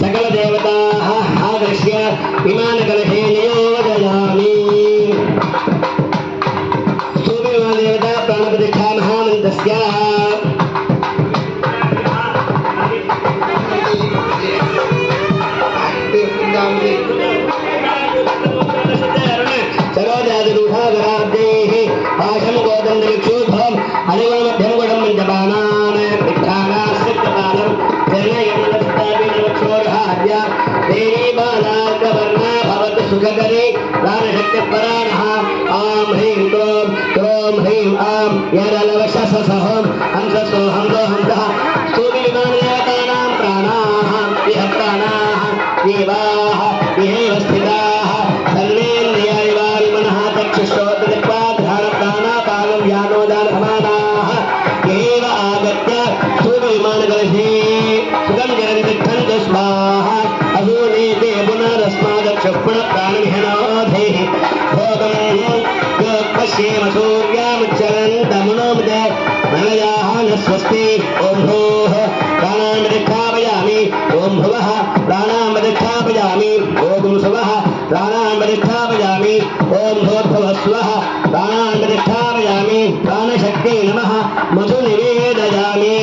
सकल देवताः आदृश्य विमानकलशे नियोजयामि। स्तूपविमानदेवता प्राणप्रतिष्ठा महामन्त्रस्य सरोजादिरूढागराब्दैः पाशं गोदण्डविक्षोभम् अनिगुणमध्यं गुणं मञ्जपानान् विद्धानाश्रितपानं जनयन्नस्ताभिनवक्षोरहाद्य देवी बालार्कवर्णा भवतु सुखकरी प्राणशक्तिपराणः आं ह्रीं क्रों ह्रीं आं यरलवशसहं हंससोऽहं दोहंसः स्तूपिविमानदेवतानां प्राणाः इह प्राणाः देवाः इहैव स्थिताः सर्वेन्द्रियाणि चक्षुश्रोत्रदिक्पाधानप्राणापानं व्यानोदानसमानाः एव आगत्य स्तूपविमानकलशे सुखं जरन्तिष्ठन्तु स्वाहा असूनीते पुनरस्मादक्षुःपुणप्राणविहनोधेः भोगं पश्येम सूर्यामुच्चरन्तमुनोमुदे मनयाः न स्वस्ति ॐ भूः प्राणान् प्रतिष्ठापयामि ॐ भुवः प्राणान् प्रतिष्ठापयामि ॐ सुवः प्राणान् प्रतिष्ठापयामि ॐ भूर्भुवः स्वः प्राणान् प्रतिष्ठापयामि प्राणशक्ति नमः मधु निवेदयामि।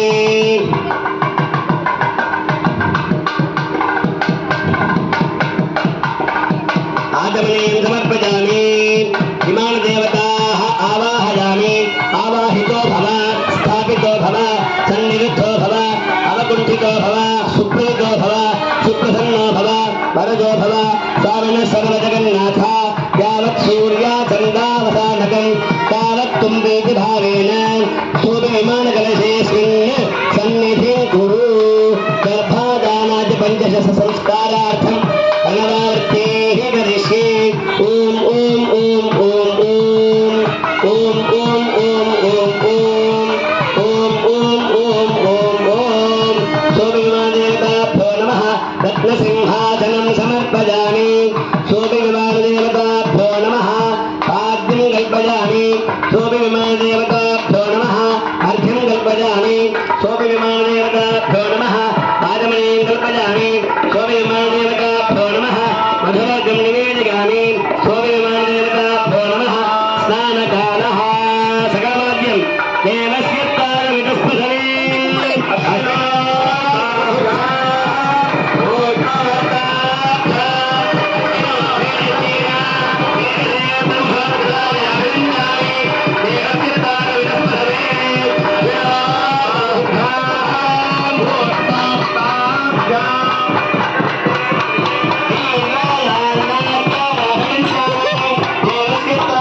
आगमनीं समर्पयामि। विमानदेवताः आवाहयामि। आवाहितो भव स्थापितो भव सन्निरुद्धो भव अवकुण्ठितो भव सुप्रीतो भव सुप्रसन्नो भव वरदो भव स्वामिनः सर्वजगन्नाथ यावत् सूर्याचन्द्रावसानकं तावत् तुम्बेति भावेन स्तूपविमानकलशेऽस्मिन् सन्निधिं कुरु। गर्भाधानादि पञ्चदश संस्कारार्थं अनवावर्तेः करिष्ये। ॐ ॐ ॐ ॐ ॐ ॐ ॐ ॐ ॐ स्तूपविमानदेवताभ्यो नमः। रत्नसिंहासनं समर्पयामि। स्तूपविमानदेवताभ्यो नमः। पाद्यं कल्पयामि। स्तूपविमानदेवताभ्यो नमः। अर्घ्यं कल्पयामि।